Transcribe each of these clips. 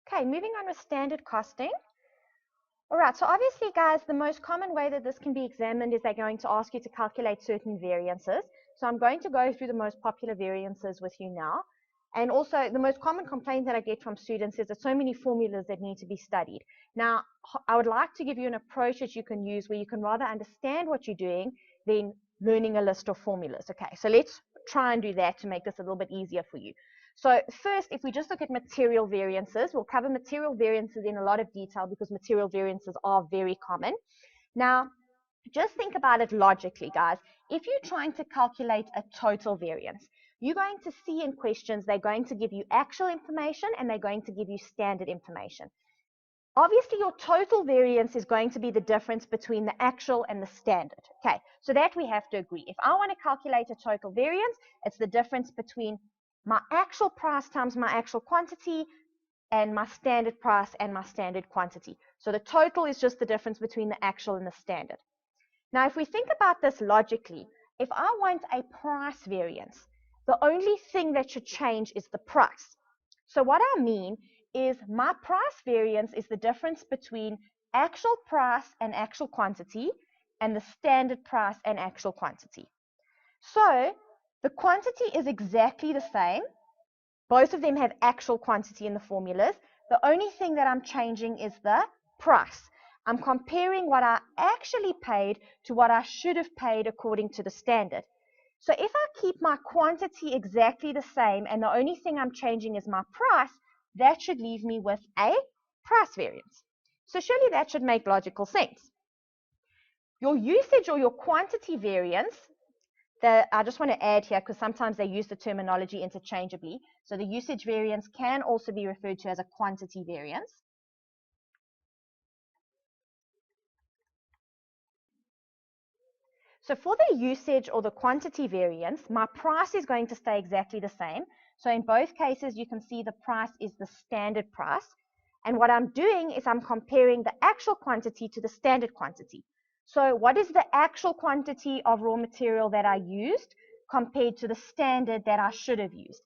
Okay, moving on with standard costing. All right, so obviously, guys, the most common way that this can be examined is they're going to ask you to calculate certain variances. So I'm going to go through the most popular variances with you now. And also, the most common complaint that I get from students is there's so many formulas that need to be studied. Now, I would like to give you an approach that you can use where you can rather understand what you're doing than learning a list of formulas. Okay, so let's try and do that to make this a little bit easier for you. So first, if we just look at material variances, we'll cover material variances in a lot of detail because material variances are very common. Now, just think about it logically, guys. If you're trying to calculate a total variance, you're going to see in questions, they're going to give you actual information and they're going to give you standard information. Obviously, your total variance is going to be the difference between the actual and the standard. Okay, so that we have to agree. If I want to calculate a total variance, it's the difference between my actual price times my actual quantity and my standard price and my standard quantity. So the total is just the difference between the actual and the standard. Now, if we think about this logically, if I want a price variance, the only thing that should change is the price. So what I mean is my price variance is the difference between actual price and actual quantity and the standard price and actual quantity. So the quantity is exactly the same. Both of them have actual quantity in the formulas. The only thing that I'm changing is the price. I'm comparing what I actually paid to what I should have paid according to the standard. So if I keep my quantity exactly the same and the only thing I'm changing is my price, that should leave me with a price variance. So surely that should make logical sense. Your usage or your quantity variance, I just want to add here because sometimes they use the terminology interchangeably. So the usage variance can also be referred to as a quantity variance. So for the usage or the quantity variance, my price is going to stay exactly the same. So in both cases, you can see the price is the standard price. And what I'm doing is I'm comparing the actual quantity to the standard quantity. So what is the actual quantity of raw material that I used compared to the standard that I should have used?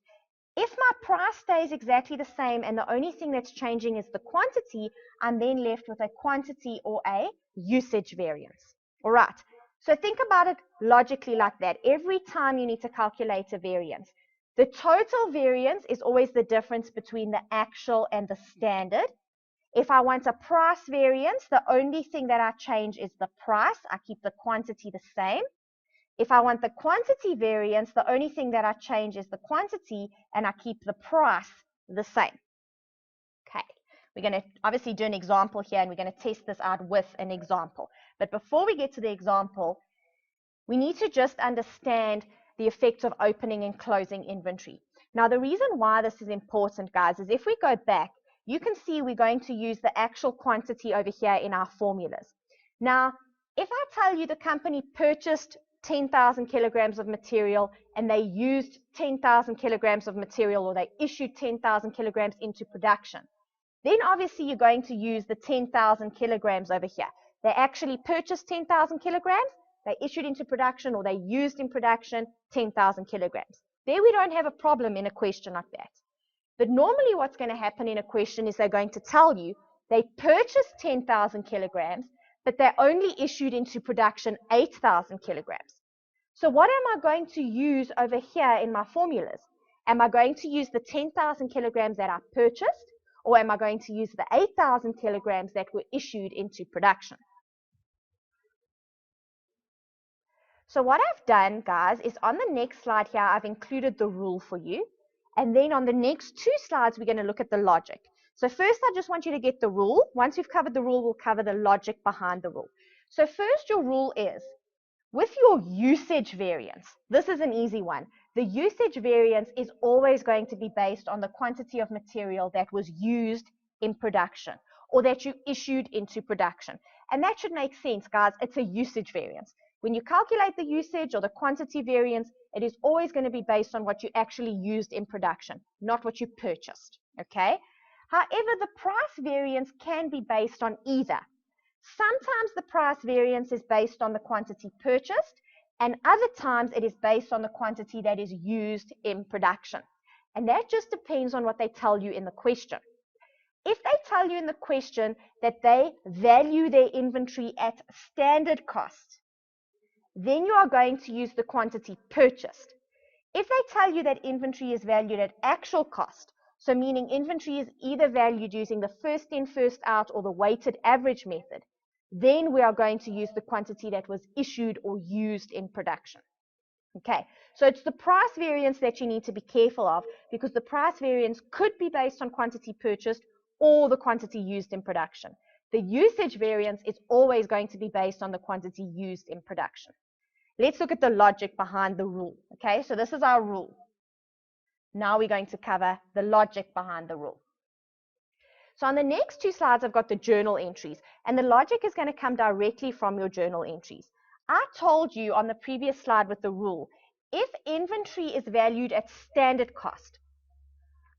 If my price stays exactly the same and the only thing that's changing is the quantity, I'm then left with a quantity or a usage variance. All right. So think about it logically like that. Every time you need to calculate a variance, the total variance is always the difference between the actual and the standard. If I want a price variance, the only thing that I change is the price. I keep the quantity the same. If I want the quantity variance, the only thing that I change is the quantity and I keep the price the same. Okay, we're going to obviously do an example here and we're going to test this out with an example. But before we get to the example, we need to just understand the effect of opening and closing inventory. Now, the reason why this is important, guys, is if we go back, you can see we're going to use the actual quantity over here in our formulas. Now, if I tell you the company purchased 10,000 kilograms of material and they used 10,000 kilograms of material, or they issued 10,000 kilograms into production, then obviously you're going to use the 10,000 kilograms over here. They actually purchased 10,000 kilograms, they issued into production, or they used in production 10,000 kilograms. There we don't have a problem in a question like that. But normally what's going to happen in a question is they're going to tell you they purchased 10,000 kilograms, but they only issued into production 8,000 kilograms. So what am I going to use over here in my formulas? Am I going to use the 10,000 kilograms that I purchased, or am I going to use the 8,000 kilograms that were issued into production? So what I've done, guys, is on the next slide here, I've included the rule for you. And then on the next two slides, we're going to look at the logic. So first, I just want you to get the rule. Once we've covered the rule, we'll cover the logic behind the rule. So first, your rule is, with your usage variance, this is an easy one. The usage variance is always going to be based on the quantity of material that was used in production or that you issued into production. And that should make sense, guys. It's a usage variance. When you calculate the usage or the quantity variance, it is always going to be based on what you actually used in production, not what you purchased, okay? However, the price variance can be based on either. Sometimes the price variance is based on the quantity purchased, and other times it is based on the quantity that is used in production. And that just depends on what they tell you in the question. If they tell you in the question that they value their inventory at standard cost, then you are going to use the quantity purchased. If they tell you that inventory is valued at actual cost, so meaning inventory is either valued using the first in, first out or the weighted average method, then we are going to use the quantity that was issued or used in production. Okay, so it's the price variance that you need to be careful of, because the price variance could be based on quantity purchased or the quantity used in production. The usage variance is always going to be based on the quantity used in production. Let's look at the logic behind the rule. Okay, so this is our rule. Now we're going to cover the logic behind the rule. So on the next two slides, I've got the journal entries, and the logic is going to come directly from your journal entries. I told you on the previous slide with the rule, if inventory is valued at standard cost,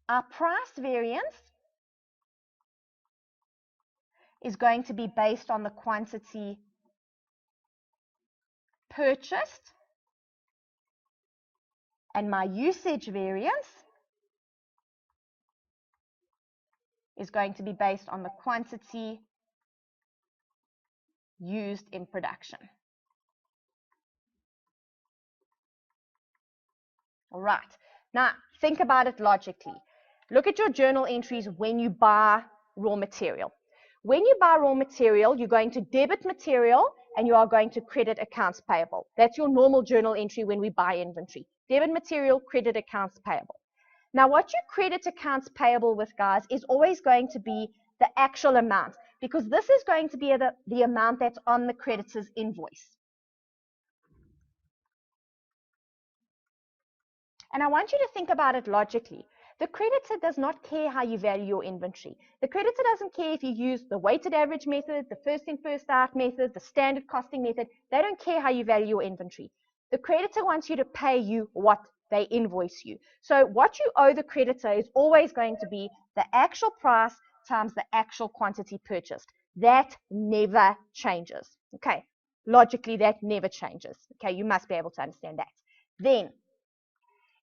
our price variance is going to be based on the quantity purchased, and my usage variance is going to be based on the quantity used in production. All right, now think about it logically. Look at your journal entries when you buy raw material. When you buy raw material, you're going to debit material and you are going to credit accounts payable. That's your normal journal entry when we buy inventory. Debit material, credit accounts payable. Now, what you credit accounts payable with, guys, is always going to be the actual amount, because this is going to be the amount that's on the creditor's invoice. And I want you to think about it logically. The creditor does not care how you value your inventory. The creditor doesn't care if you use the weighted average method, the first in, first out method, the standard costing method. They don't care how you value your inventory. The creditor wants you to pay you what they invoice you. So what you owe the creditor is always going to be the actual price times the actual quantity purchased. That never changes. Okay, logically that never changes. Okay, you must be able to understand that. Then,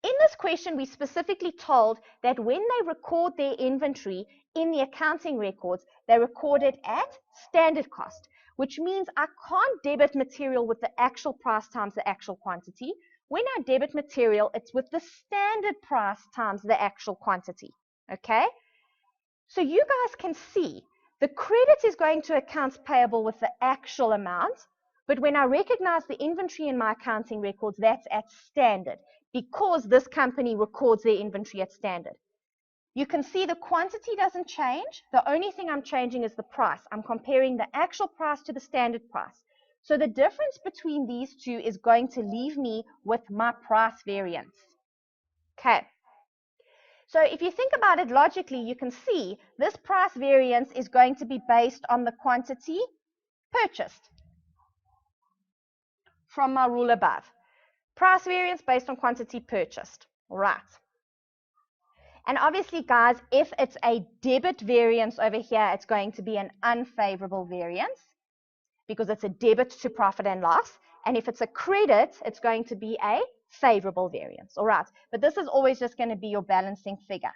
in this question, we specifically told that when they record their inventory in the accounting records, they record it at standard cost, which means I can't debit material with the actual price times the actual quantity. When I debit material, it's with the standard price times the actual quantity. Okay? So you guys can see the credit is going to accounts payable with the actual amount, but when I recognize the inventory in my accounting records, that's at standard, because this company records their inventory at standard. You can see the quantity doesn't change. The only thing I'm changing is the price. I'm comparing the actual price to the standard price. So the difference between these two is going to leave me with my price variance. Okay. So if you think about it logically, you can see this price variance is going to be based on the quantity purchased from my rule above. Price variance based on quantity purchased. All right. And obviously, guys, if it's a debit variance over here, it's going to be an unfavorable variance because it's a debit to profit and loss. And if it's a credit, it's going to be a favorable variance. All right. But this is always just going to be your balancing figure.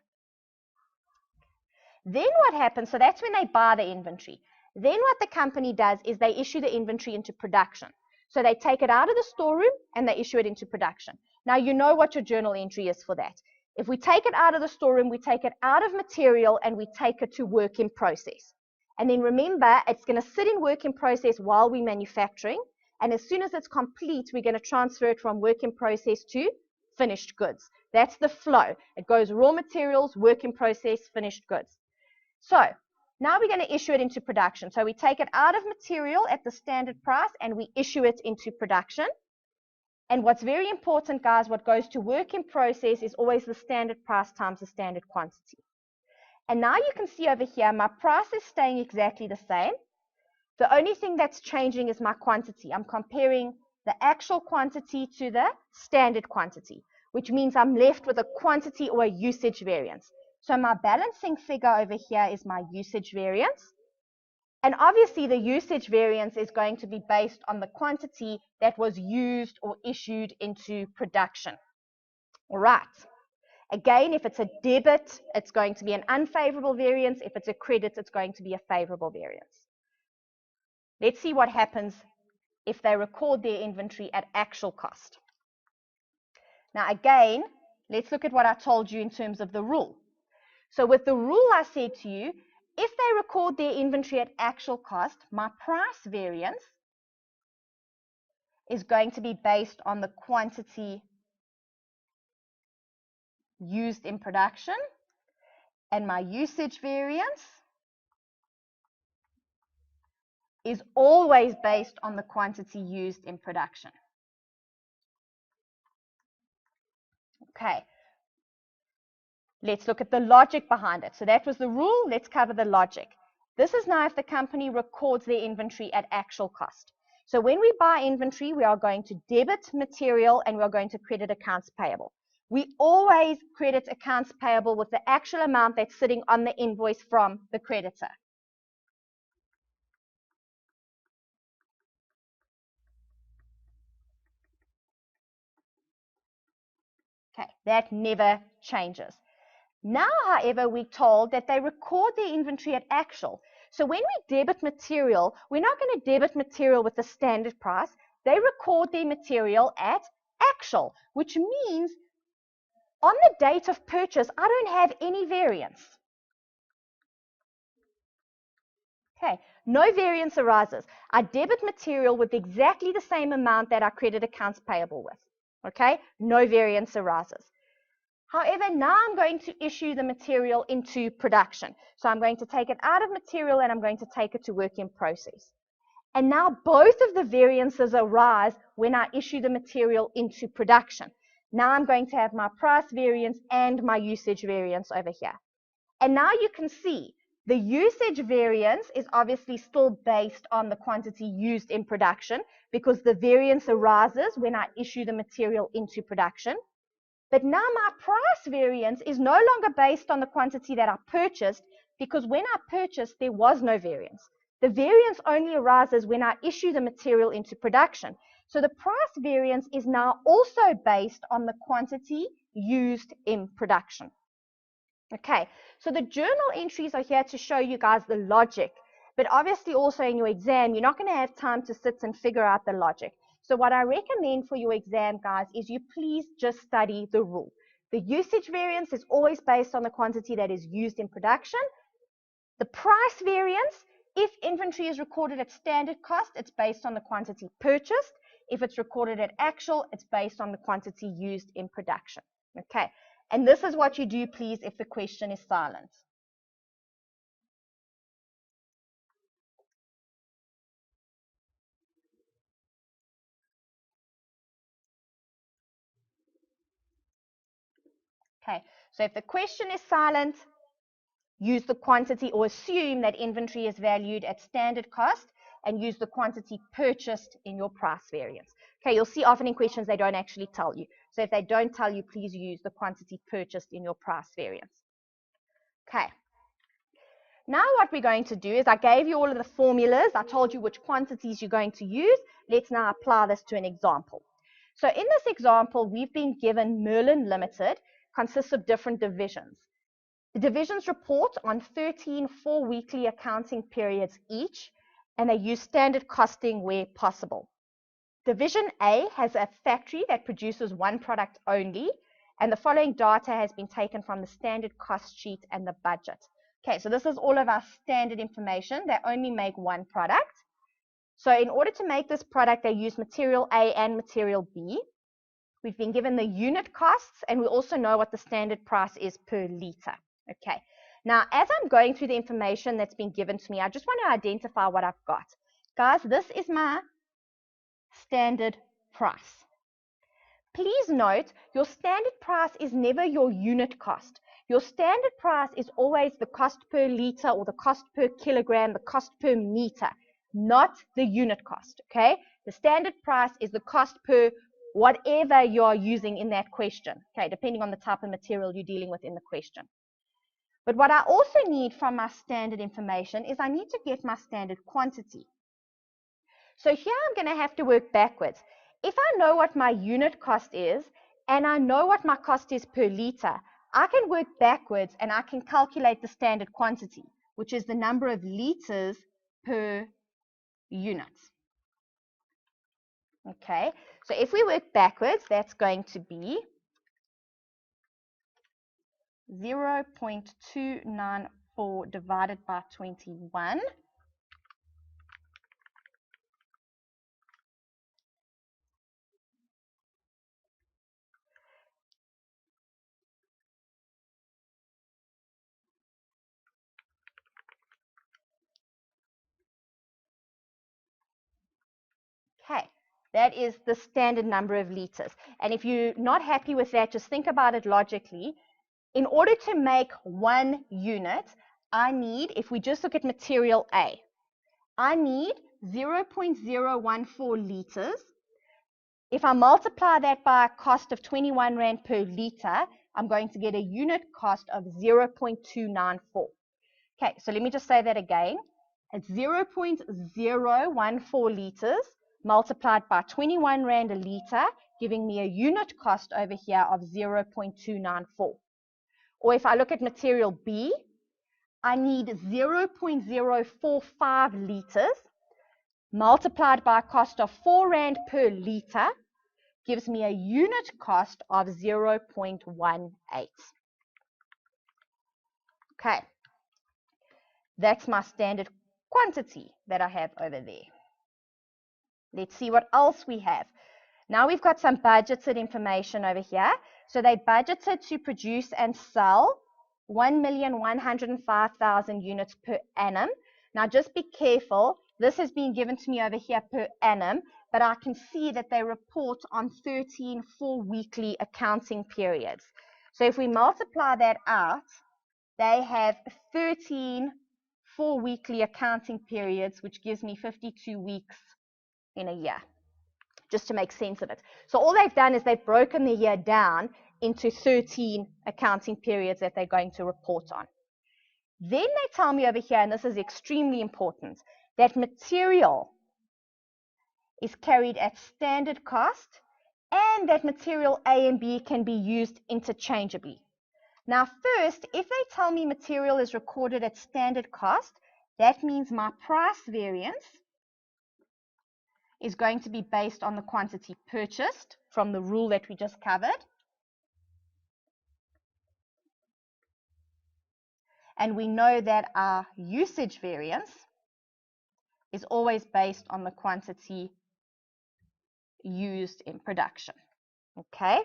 Then what happens, so that's when they buy the inventory. Then what the company does is they issue the inventory into production. So they take it out of the storeroom and they issue it into production. Now you know what your journal entry is for that. If we take it out of the storeroom, we take it out of material and we take it to work in process. And then remember, it's going to sit in work in process while we're manufacturing. And as soon as it's complete, we're going to transfer it from work in process to finished goods. That's the flow. It goes raw materials, work in process, finished goods. So now we're going to issue it into production. So we take it out of material at the standard price and we issue it into production. And what's very important, guys, what goes to work in process is always the standard price times the standard quantity. And now you can see over here, my price is staying exactly the same. The only thing that's changing is my quantity. I'm comparing the actual quantity to the standard quantity, which means I'm left with a quantity or a usage variance. So my balancing figure over here is my usage variance. And obviously the usage variance is going to be based on the quantity that was used or issued into production. All right. Again, if it's a debit, it's going to be an unfavorable variance. If it's a credit, it's going to be a favorable variance. Let's see what happens if they record their inventory at actual cost. Now again, let's look at what I told you in terms of the rule. So with the rule I said to you, if they record their inventory at actual cost, my price variance is going to be based on the quantity used in production, and my usage variance is always based on the quantity used in production. Okay, let's look at the logic behind it. So that was the rule. Let's cover the logic. This is now if the company records their inventory at actual cost. So when we buy inventory, we are going to debit material and we are going to credit accounts payable. We always credit accounts payable with the actual amount that's sitting on the invoice from the creditor. Okay, that never changes. Now, however, we're told that they record their inventory at actual. So when we debit material, we're not going to debit material with the standard price. They record their material at actual, which means on the date of purchase, I don't have any variance. Okay, no variance arises. I debit material with exactly the same amount that I credit accounts payable with. Okay, no variance arises. However, now I'm going to issue the material into production. So I'm going to take it out of material and I'm going to take it to work in process. And now both of the variances arise when I issue the material into production. Now I'm going to have my price variance and my usage variance over here. And now you can see the usage variance is obviously still based on the quantity used in production because the variance arises when I issue the material into production. But now my price variance is no longer based on the quantity that I purchased because when I purchased, there was no variance. The variance only arises when I issue the material into production. So the price variance is now also based on the quantity used in production. Okay, so the journal entries are here to show you guys the logic, but obviously also in your exam, you're not going to have time to sit and figure out the logic. So what I recommend for your exam, guys, is you please just study the rule. The usage variance is always based on the quantity that is used in production. The price variance, if inventory is recorded at standard cost, it's based on the quantity purchased. If it's recorded at actual, it's based on the quantity used in production. Okay, and this is what you do, please, if the question is silent. Okay, so if the question is silent, use the quantity or assume that inventory is valued at standard cost and use the quantity purchased in your price variance. Okay, you'll see often in questions they don't actually tell you. So if they don't tell you, please use the quantity purchased in your price variance. Okay. Now what we're going to do is I gave you all of the formulas. I told you which quantities you're going to use. Let's now apply this to an example. So in this example, we've been given Merlin Limited consists of different divisions. The divisions report on 13 4-weekly accounting periods each, and they use standard costing where possible. Division A has a factory that produces one product only, and the following data has been taken from the standard cost sheet and the budget. Okay, so this is all of our standard information. They only make one product. So in order to make this product, they use material A and material B. We've been given the unit costs, and we also know what the standard price is per liter. Okay, now as I'm going through the information that's been given to me, I just want to identify what I've got. Guys, this is my standard price. Please note, your standard price is never your unit cost. Your standard price is always the cost per liter or the cost per kilogram, the cost per meter, not the unit cost, okay? The standard price is the cost per whatever you are using in that question, okay, depending on the type of material you're dealing with in the question. But what I also need from my standard information is I need to get my standard quantity. So here I'm going to have to work backwards. If I know what my unit cost is and I know what my cost is per liter, I can work backwards and I can calculate the standard quantity, which is the number of liters per unit. Okay, so if we work backwards, that's going to be 0.294 divided by 21. Okay, that is the standard number of liters. And if you're not happy with that, just think about it logically. In order to make 1 unit, I need, if we just look at material A, I need 0.014 liters. If I multiply that by a cost of 21 Rand per liter, I'm going to get a unit cost of 0.294. Okay, so let me just say that again. It's 0.014 liters multiplied by 21 Rand a liter, giving me a unit cost over here of 0.294. Or if I look at material B, I need 0.045 liters multiplied by a cost of 4 Rand per liter, gives me a unit cost of 0.18. Okay, that's my standard quantity that I have over there. Let's see what else we have. Now we've got some budgeted information over here. So they budgeted to produce and sell 1,105,000 units per annum. Now just be careful. This has been given to me over here per annum, but I can see that they report on 13 4-weekly accounting periods. So if we multiply that out, they have 13 4-weekly accounting periods, which gives me 52 weeks in a year, just to make sense of it. So all they've done is they've broken the year down into 13 accounting periods that they're going to report on. Then they tell me over here, and this is extremely important, that material is carried at standard cost and that material A and B can be used interchangeably. Now first, if they tell me material is recorded at standard cost, that means my price variance is going to be based on the quantity purchased from the rule that we just covered. And we know that our usage variance is always based on the quantity used in production. Okay?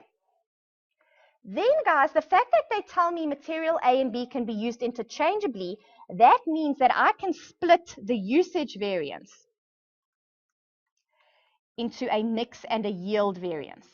Then, guys, the fact that they tell me material A and B can be used interchangeably, that means that I can split the usage variance into a mix and a yield variance.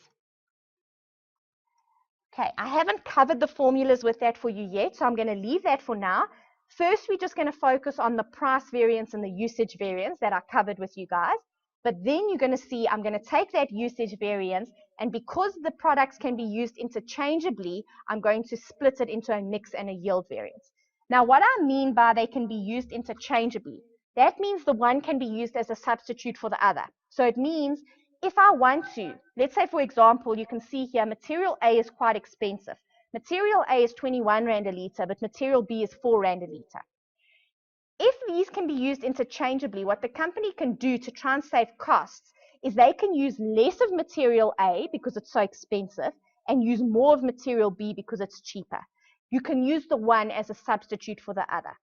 Okay, I haven't covered the formulas with that for you yet, so I'm going to leave that for now. First, we're just going to focus on the price variance and the usage variance that I covered with you guys. But then you're going to see I'm going to take that usage variance, and because the products can be used interchangeably, I'm going to split it into a mix and a yield variance. Now, what I mean by they can be used interchangeably, that means the one can be used as a substitute for the other. So it means if I want to, let's say for example, you can see here material A is quite expensive. Material A is 21 Rand a litre, but material B is 4 Rand a litre. If these can be used interchangeably, what the company can do to try and save costs is they can use less of material A because it's so expensive and use more of material B because it's cheaper. You can use the one as a substitute for the other.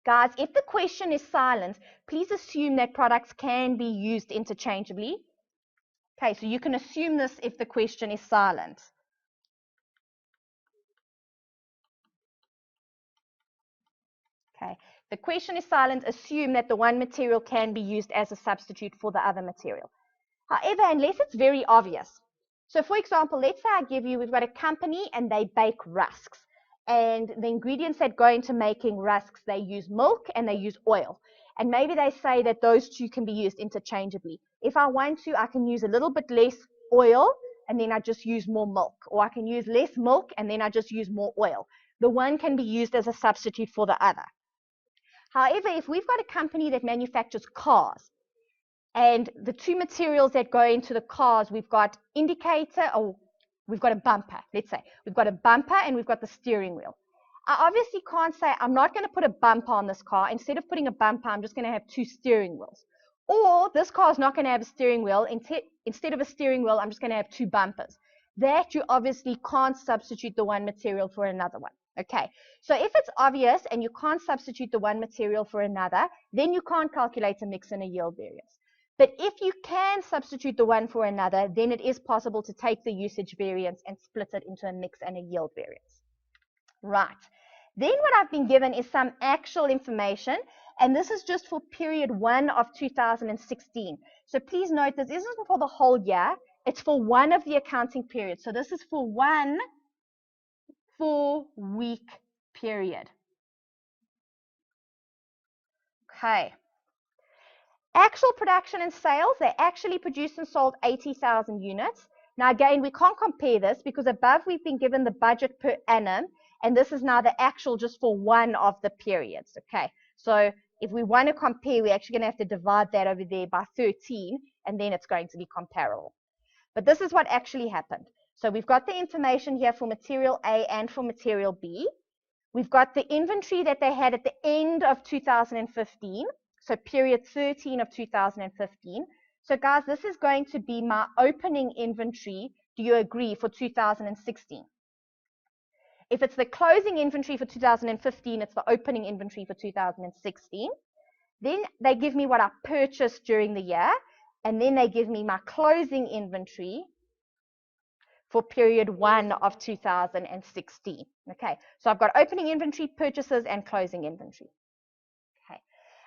Guys, if the question is silent, please assume that products can be used interchangeably. Okay, so you can assume this if the question is silent. Okay, the question is silent, assume that the one material can be used as a substitute for the other material. However, unless it's very obvious. So for example, let's say I give you, we've got a company and they bake rusks. And the ingredients that go into making rusks, they use milk and they use oil. And maybe they say that those two can be used interchangeably. If I want to, I can use a little bit less oil and then I just use more milk. Or I can use less milk and then I just use more oil. The one can be used as a substitute for the other. However, if we've got a company that manufactures cars, and the two materials that go into the cars, we've got indicator or we've got a bumper, let's say. We've got a bumper and we've got the steering wheel. I obviously can't say I'm not going to put a bumper on this car. Instead of putting a bumper, I'm just going to have 2 steering wheels. Or this car is not going to have a steering wheel. Instead of a steering wheel, I'm just going to have 2 bumpers. That you obviously can't substitute the one material for another one. Okay, so if it's obvious and you can't substitute the one material for another, then you can't calculate a mix and a yield variance. But if you can substitute the one for another, then it is possible to take the usage variance and split it into a mix and a yield variance. Right. Then what I've been given is some actual information, and this is just for period 1 of 2016. So please note this isn't for the whole year, it's for one of the accounting periods. So this is for 1 4-week period. Okay. Actual production and sales, they actually produced and sold 80,000 units. Now again, we can't compare this because above we've been given the budget per annum, and this is now the actual just for one of the periods, okay? So if we want to compare, we're actually going to have to divide that over there by 13, and then it's going to be comparable. But this is what actually happened. So we've got the information here for material A and for material B. We've got the inventory that they had at the end of 2015, so period 13 of 2015. So guys, this is going to be my opening inventory, do you agree, for 2016. If it's the closing inventory for 2015, it's the opening inventory for 2016. Then they give me what I purchased during the year, and then they give me my closing inventory for period 1 of 2016. Okay, so I've got opening inventory, purchases, and closing inventory. Okay,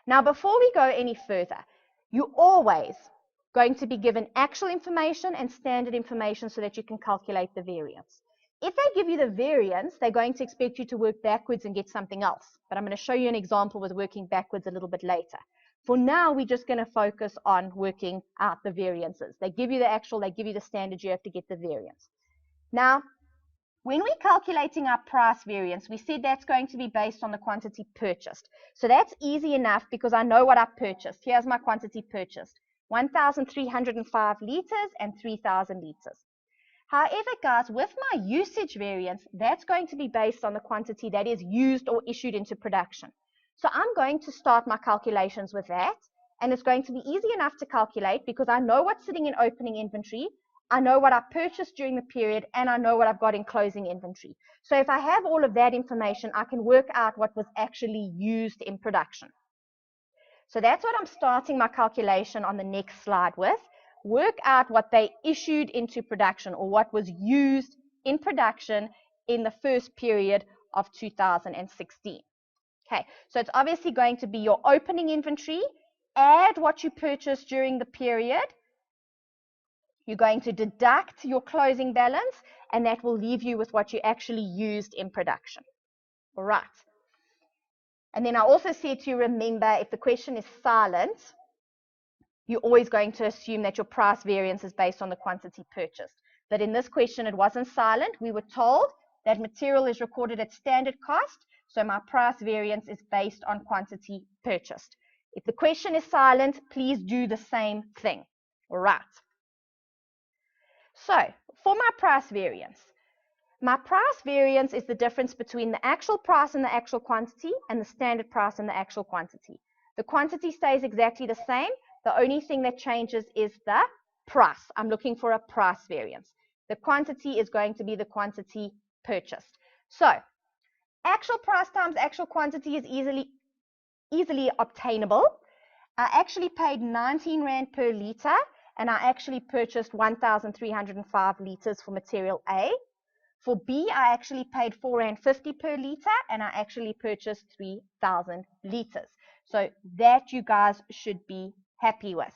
now before we go any further, you're always going to be given actual information and standard information so that you can calculate the variance. If they give you the variance, they're going to expect you to work backwards and get something else. But I'm going to show you an example with working backwards a little bit later. For now, we're just going to focus on working out the variances. They give you the actual, they give you the standard, you have to get the variance. Now, when we're calculating our price variance, we said that's going to be based on the quantity purchased. So that's easy enough because I know what I purchased. Here's my quantity purchased, 1,305 liters and 3,000 liters. However, guys, with my usage variance, that's going to be based on the quantity that is used or issued into production. So I'm going to start my calculations with that, and it's going to be easy enough to calculate because I know what's sitting in opening inventory, I know what I purchased during the period, and I know what I've got in closing inventory. So if I have all of that information, I can work out what was actually used in production. So that's what I'm starting my calculation on the next slide with. Work out what they issued into production or what was used in production in the first period of 2016. Okay, so it's obviously going to be your opening inventory, add what you purchased during the period. You're going to deduct your closing balance, and that will leave you with what you actually used in production. All right. And then I also said to you, remember, if the question is silent, you're always going to assume that your price variance is based on the quantity purchased. But in this question, it wasn't silent. We were told that material is recorded at standard cost, so my price variance is based on quantity purchased. If the question is silent, please do the same thing. All right. So for my price variance is the difference between the actual price and the actual quantity and the standard price and the actual quantity. The quantity stays exactly the same. The only thing that changes is the price. I'm looking for a price variance. The quantity is going to be the quantity purchased. So actual price times actual quantity is easily obtainable. I actually paid 19 Rand per litre, and I actually purchased 1,305 litres for material A. For B, I actually paid 4.50 Rand per litre, and I actually purchased 3,000 litres. So that you guys should be happy with.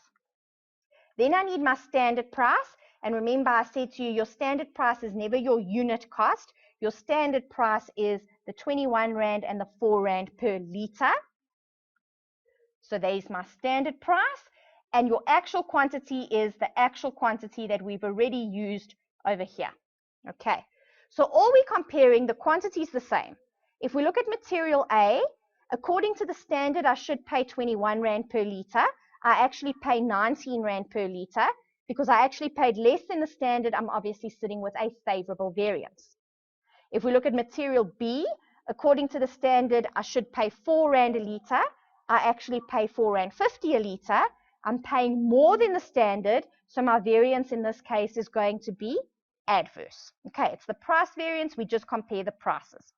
Then I need my standard price, and remember I said to you, your standard price is never your unit cost. Your standard price is the 21 Rand and the 4 Rand per litre. So there's my standard price, and your actual quantity is the actual quantity that we've already used over here. Okay, so all we're comparing, the quantity is the same. If we look at material A, according to the standard, I should pay 21 Rand per litre. I actually pay 19 Rand per litre Because I actually paid less than the standard, I'm obviously sitting with a favorable variance. If we look at material B, according to the standard, I should pay 4 Rand a litre. I actually pay 4 Rand 50 a litre. I'm paying more than the standard, so my variance in this case is going to be adverse. Okay, it's the price variance. We just compare the prices.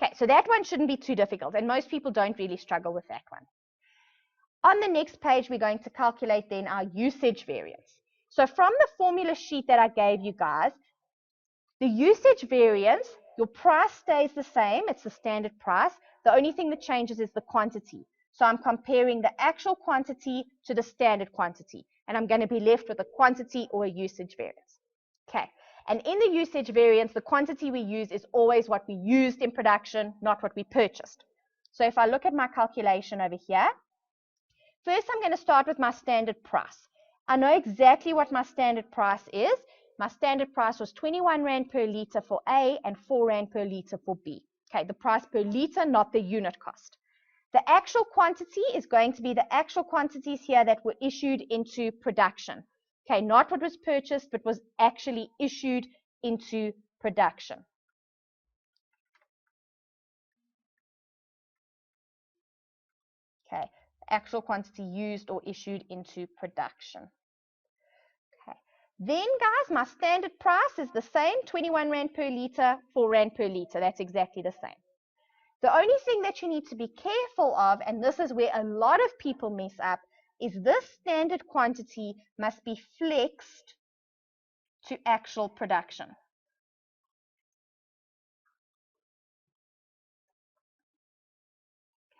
Okay, so that one shouldn't be too difficult, and most people don't really struggle with that one. On the next page, we're going to calculate then our usage variance. So from the formula sheet that I gave you guys, the usage variance, your price stays the same. It's the standard price. The only thing that changes is the quantity. So I'm comparing the actual quantity to the standard quantity, and I'm going to be left with a quantity or a usage variance. Okay, and in the usage variance, the quantity we use is always what we used in production, not what we purchased. So if I look at my calculation over here, first I'm going to start with my standard price. I know exactly what my standard price is. My standard price was 21 Rand per litre for A and 4 Rand per litre for B. Okay, the price per litre, not the unit cost. The actual quantity is going to be the actual quantities here that were issued into production. Okay, not what was purchased, but was actually issued into production. Okay, actual quantity used or issued into production. Okay, then guys, my standard price is the same, 21 Rand per litre, 4 Rand per litre. That's exactly the same. The only thing that you need to be careful of, and this is where a lot of people mess up, is this standard quantity must be flexed to actual production.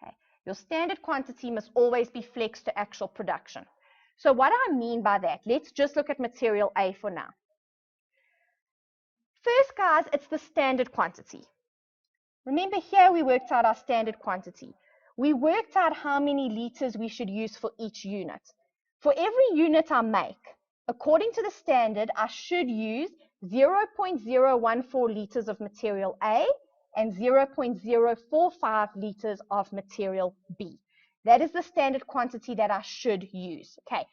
Okay, your standard quantity must always be flexed to actual production. So what I mean by that, let's just look at material A for now. First, guys, it's the standard quantity. Remember here we worked out our standard quantity. We worked out how many litres we should use for each unit. For every unit I make, according to the standard, I should use 0.014 litres of material A and 0.045 litres of material B. That is the standard quantity that I should use, okay,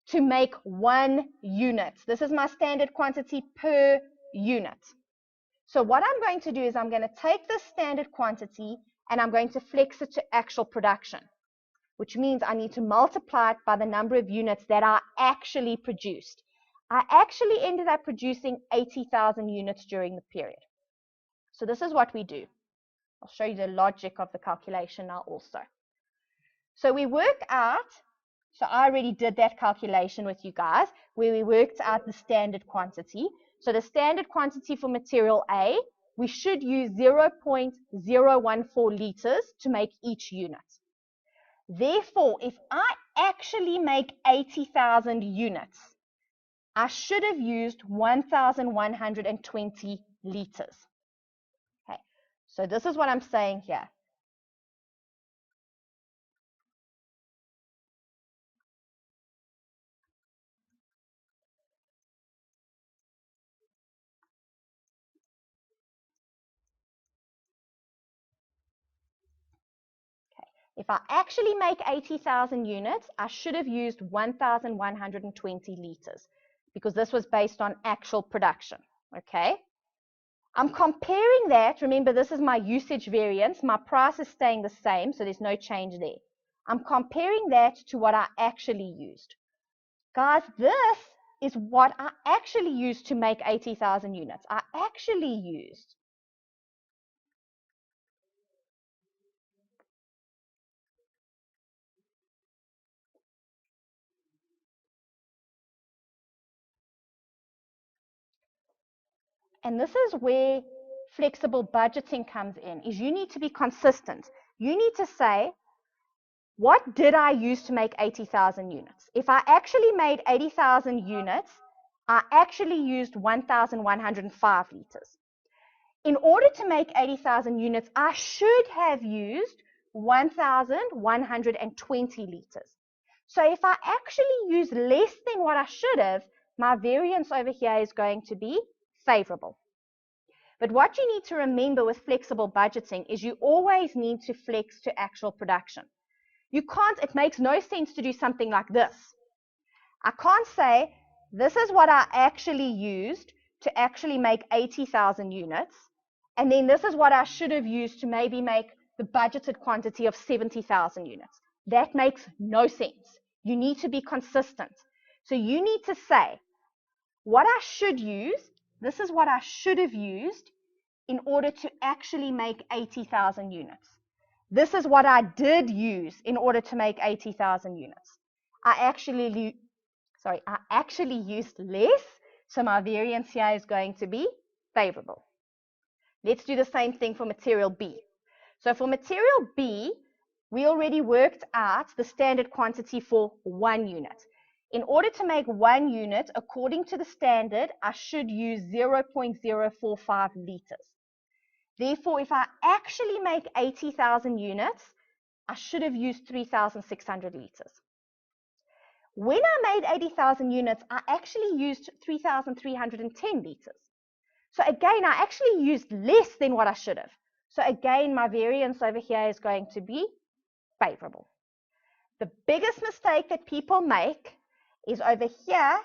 to make 1 unit. This is my standard quantity per unit. So what I'm going to do is I'm going to take this standard quantity and I'm going to flex it to actual production, which means I need to multiply it by the number of units that are actually produced. I actually ended up producing 80,000 units during the period. So this is what we do. I'll show you the logic of the calculation now also. So we work out, so I already did that calculation with you guys, where we worked out the standard quantity. So the standard quantity for material A, we should use 0.014 litres to make each unit. Therefore, if I actually make 80,000 units, I should have used 1,120 litres. Okay, so this is what I'm saying here. If I actually make 80,000 units, I should have used 1,120 litres because this was based on actual production, okay? I'm comparing that, remember this is my usage variance, my price is staying the same, so there's no change there. I'm comparing that to what I actually used. Guys, this is what I actually used to make 80,000 units. I actually used and this is where flexible budgeting comes in, is you need to be consistent. You need to say, what did I use to make 80,000 units? If I actually made 80,000 units, I actually used 1,105 litres. In order to make 80,000 units, I should have used 1,120 litres. So if I actually use less than what I should have, my variance over here is going to be favorable. But what you need to remember with flexible budgeting is you always need to flex to actual production. You can't, it makes no sense to do something like this. I can't say this is what I actually used to actually make 80,000 units, and then this is what I should have used to maybe make the budgeted quantity of 70,000 units. That makes no sense. You need to be consistent. So you need to say, what I should use, this is what I should have used in order to actually make 80,000 units. This is what I did use in order to make 80,000 units. I actually used less, so my variance here is going to be favorable. Let's do the same thing for material B. So for material B, we already worked out the standard quantity for 1 unit. In order to make 1 unit, according to the standard, I should use 0.045 liters. Therefore, if I actually make 80,000 units, I should have used 3,600 liters. When I made 80,000 units, I actually used 3,310 liters. So again, I actually used less than what I should have. So again, my variance over here is going to be favorable. The biggest mistake that people make is over here,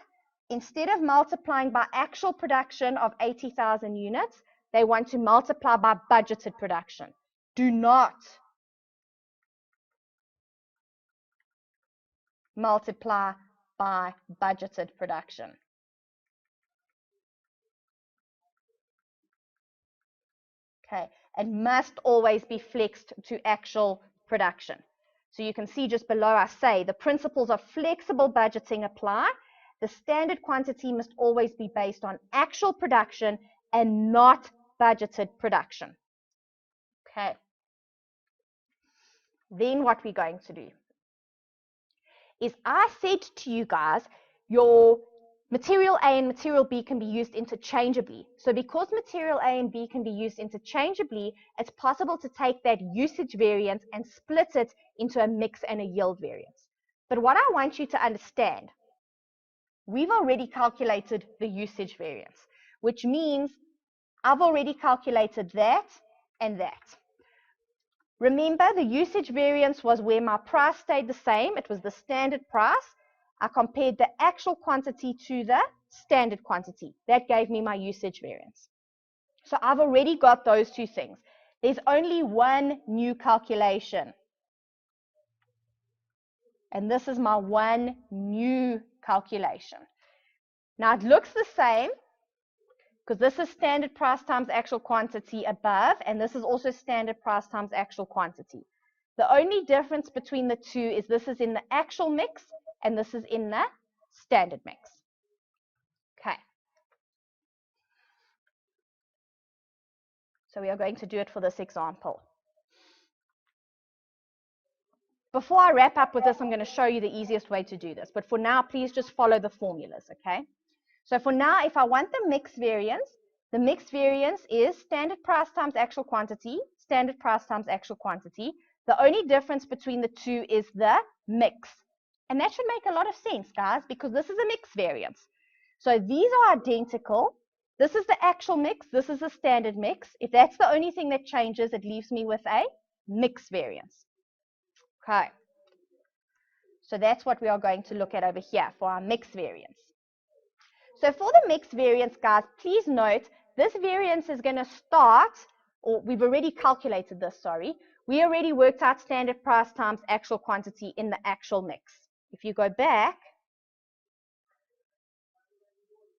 instead of multiplying by actual production of 80,000 units, they want to multiply by budgeted production. Do not multiply by budgeted production. Okay, it must always be flexed to actual production. So you can see just below I say the principles of flexible budgeting apply. The standard quantity must always be based on actual production and not budgeted production. Okay. Then what we're going to do is I said to you guys, your material A and material B can be used interchangeably. So because material A and B can be used interchangeably, it's possible to take that usage variance and split it into a mix and a yield variance. But what I want you to understand, we've already calculated the usage variance, which means I've already calculated that and that. Remember, the usage variance was where my price stayed the same. It was the standard price. I compared the actual quantity to the standard quantity. That gave me my usage variance. So I've already got those two things. There's only one new calculation. And this is my one new calculation. Now it looks the same because this is standard price times actual quantity above, and this is also standard price times actual quantity. The only difference between the two is this is in the actual mix and this is in the standard mix. Okay. So we are going to do it for this example. Before I wrap up with this, I'm going to show you the easiest way to do this. But for now, please just follow the formulas, okay? So for now, if I want the mix variance is standard price times actual quantity, standard price times actual quantity. The only difference between the two is the mix. And that should make a lot of sense, guys, because this is a mix variance. So these are identical. This is the actual mix. This is the standard mix. If that's the only thing that changes, it leaves me with a mix variance. Okay. So that's what we are going to look at over here for our mix variance. So for the mix variance, guys, please note this variance is going to start, or we've already calculated this, sorry. We already worked out standard price times actual quantity in the actual mix. If you go back,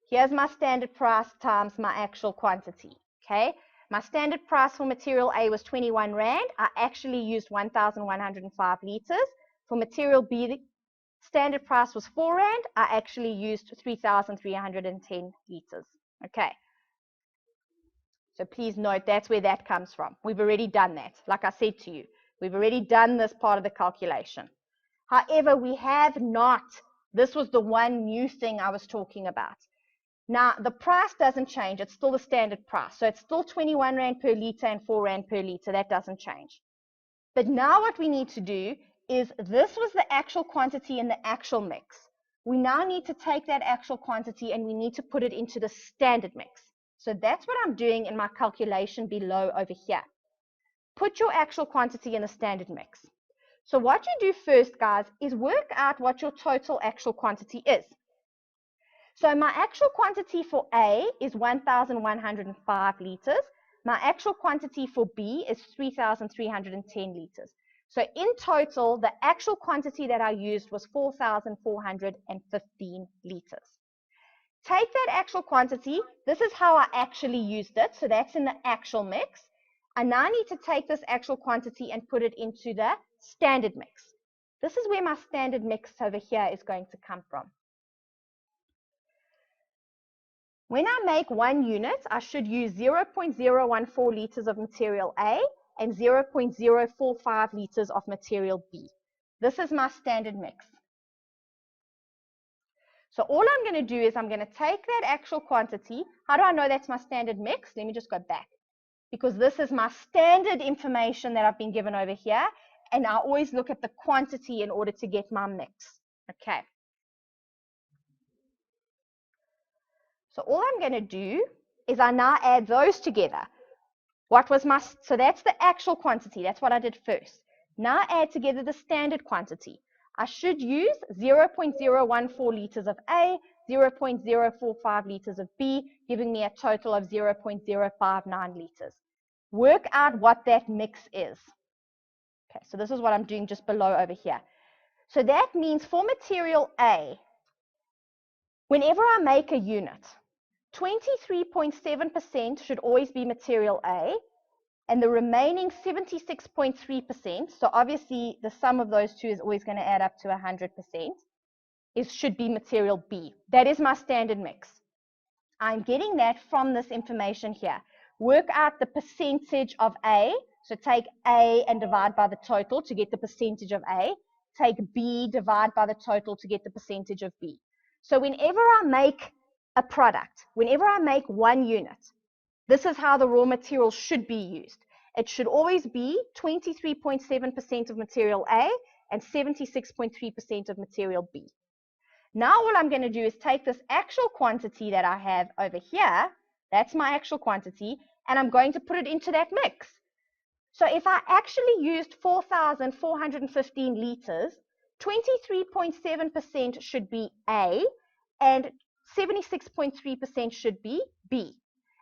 here's my standard price times my actual quantity, okay? My standard price for material A was 21 Rand. I actually used 1,105 liters. For material B, the standard price was 4 Rand. I actually used 3,310 liters, okay? So please note that's where that comes from. We've already done that. Like I said to you, we've already done this part of the calculation. However, we have not. This was the one new thing I was talking about. Now, the price doesn't change. It's still the standard price. So it's still 21 Rand per liter and 4 Rand per liter. That doesn't change. But now what we need to do is this was the actual quantity in the actual mix. We now need to take that actual quantity and we need to put it into the standard mix. So that's what I'm doing in my calculation below over here. Put your actual quantity in the standard mix. So what you do first, guys, is work out what your total actual quantity is. So my actual quantity for A is 1,105 liters. My actual quantity for B is 3,310 liters. So in total, the actual quantity that I used was 4,415 liters. Take that actual quantity. This is how I actually used it. So that's in the actual mix. I now need to take this actual quantity and put it into the standard mix. This is where my standard mix over here is going to come from. When I make 1 unit, I should use 0.014 liters of material A and 0.045 liters of material B. This is my standard mix. So all I'm going to do is I'm going to take that actual quantity. How do I know that's my standard mix? Let me just go back. Because this is my standard information that I've been given over here. And I always look at the quantity in order to get my mix. Okay. So all I'm going to do is I now add those together. So that's the actual quantity. That's what I did first. Now add together the standard quantity. I should use 0.014 liters of A, 0.045 liters of B, giving me a total of 0.059 liters. Work out what that mix is. Okay, so this is what I'm doing just below over here. So that means for material A, whenever I make a unit, 23.7% should always be material A, and the remaining 76.3%, so obviously the sum of those two is always going to add up to 100%, should be material B. That is my standard mix. I'm getting that from this information here. Work out the percentage of A, so take A and divide by the total to get the percentage of A. Take B, divide by the total to get the percentage of B. So whenever I make a product, whenever I make 1 unit, this is how the raw material should be used. It should always be 23.7% of material A and 76.3% of material B. Now all I'm going to do is take this actual quantity that I have over here, that's my actual quantity, and I'm going to put it into that mix. So if I actually used 4,415 liters, 23.7% should be A and 76.3% should be B.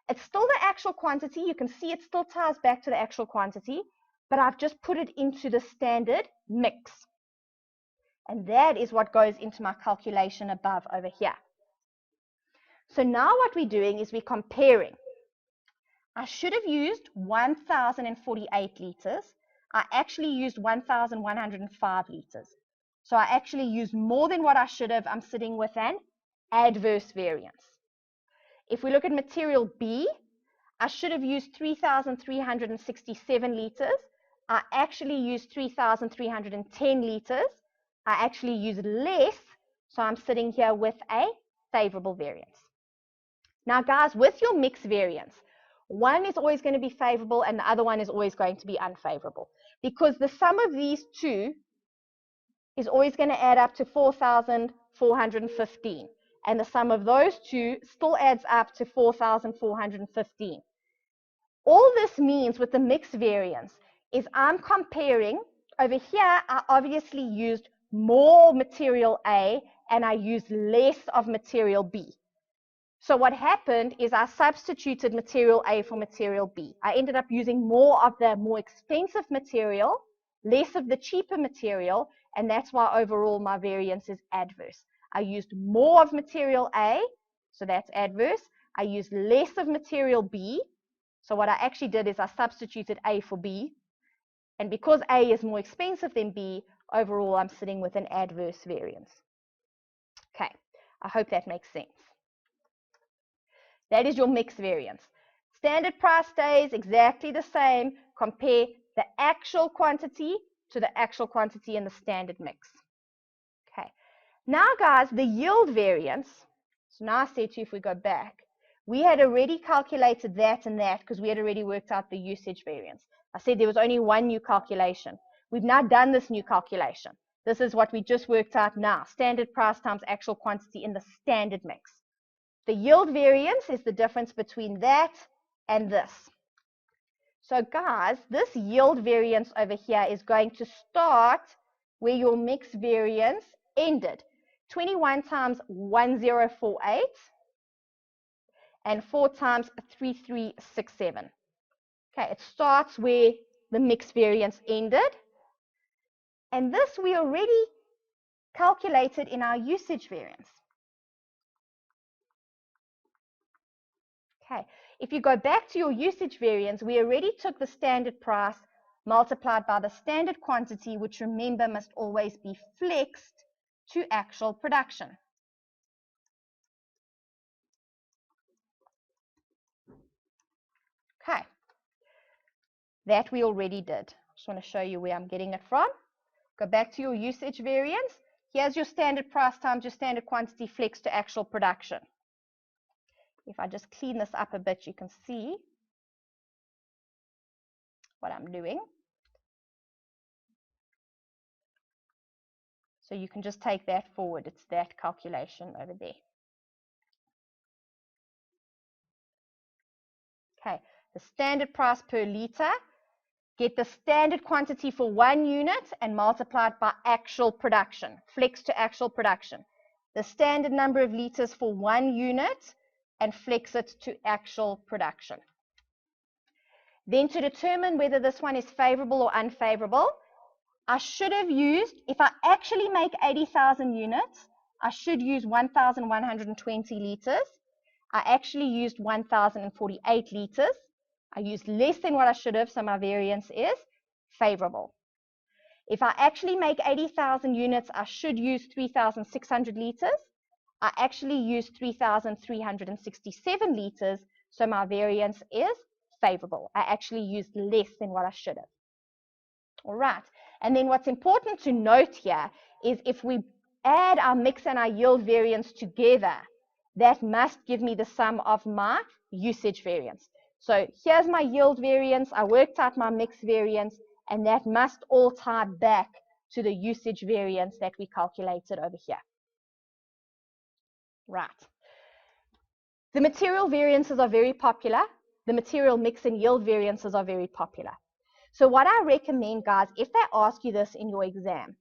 It's still the actual quantity. You can see it still ties back to the actual quantity, but I've just put it into the standard mix. And that is what goes into my calculation above over here. So now what we're doing is we're comparing. I should have used 1,048 liters. I actually used 1,105 liters. So I actually used more than what I should have. I'm sitting with an adverse variance. If we look at material B, I should have used 3,367 liters. I actually used 3,310 liters. I actually used less, so I'm sitting here with a favorable variance. Now, guys, with your mixed variance, one is always going to be favorable and the other one is always going to be unfavorable, because the sum of these two is always going to add up to 4,415, and the sum of those two still adds up to 4,415. All this means with the mixed variance is I'm comparing. Over here, I obviously used more material A and I used less of material B. So what happened is I substituted material A for material B. I ended up using more of the more expensive material, less of the cheaper material, and that's why overall my variance is adverse. I used more of material A, so that's adverse. I used less of material B. So what I actually did is I substituted A for B. And because A is more expensive than B, overall I'm sitting with an adverse variance. Okay, I hope that makes sense. That is your mixed variance. Standard price stays exactly the same. Compare the actual quantity to the actual quantity in the standard mix. Okay, now guys, the yield variance. So now I said to you, if we go back, we had already calculated that and that because we had already worked out the usage variance. I said there was only one new calculation. We've now done this new calculation. This is what we just worked out now. Standard price times actual quantity in the standard mix. The yield variance is the difference between that and this. So guys, this yield variance over here is going to start where your mix variance ended. 21 times 1048 and 4 times 3367. Okay, it starts where the mix variance ended. And this we already calculated in our usage variance. Okay, if you go back to your usage variance, we already took the standard price multiplied by the standard quantity, which remember must always be flexed to actual production. Okay, that we already did. I just want to show you where I'm getting it from. Go back to your usage variance. Here's your standard price times your standard quantity flexed to actual production. If I just clean this up a bit, you can see what I'm doing. So you can just take that forward. It's that calculation over there. Okay, the standard price per litre, get the standard quantity for 1 unit and multiply it by actual production, flex to actual production. The standard number of litres for 1 unit and flex it to actual production. Then to determine whether this one is favourable or unfavourable, I should have used, if I actually make 80,000 units, I should use 1,120 litres. I actually used 1,048 litres. I used less than what I should have, so my variance is favourable. If I actually make 80,000 units, I should use 3,600 litres. I actually used 3,367 litres, so my variance is favourable. I actually used less than what I should have. All right, and then what's important to note here is if we add our mix and our yield variance together, that must give me the sum of my usage variance. So here's my yield variance, I worked out my mix variance, and that must all tie back to the usage variance that we calculated over here. Right. The material variances are very popular. The material mix and yield variances are very popular. So what I recommend, guys, if they ask you this in your exam,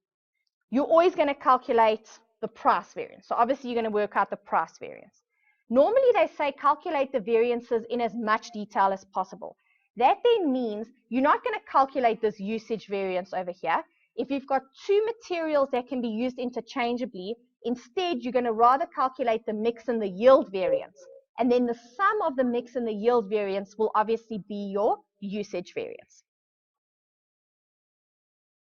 you're always going to calculate the price variance. So obviously you're going to work out the price variance. Normally they say calculate the variances in as much detail as possible. That then means you're not going to calculate this usage variance over here. If you've got two materials that can be used interchangeably, instead you're going to rather calculate the mix and the yield variance. And then the sum of the mix and the yield variance will obviously be your usage variance.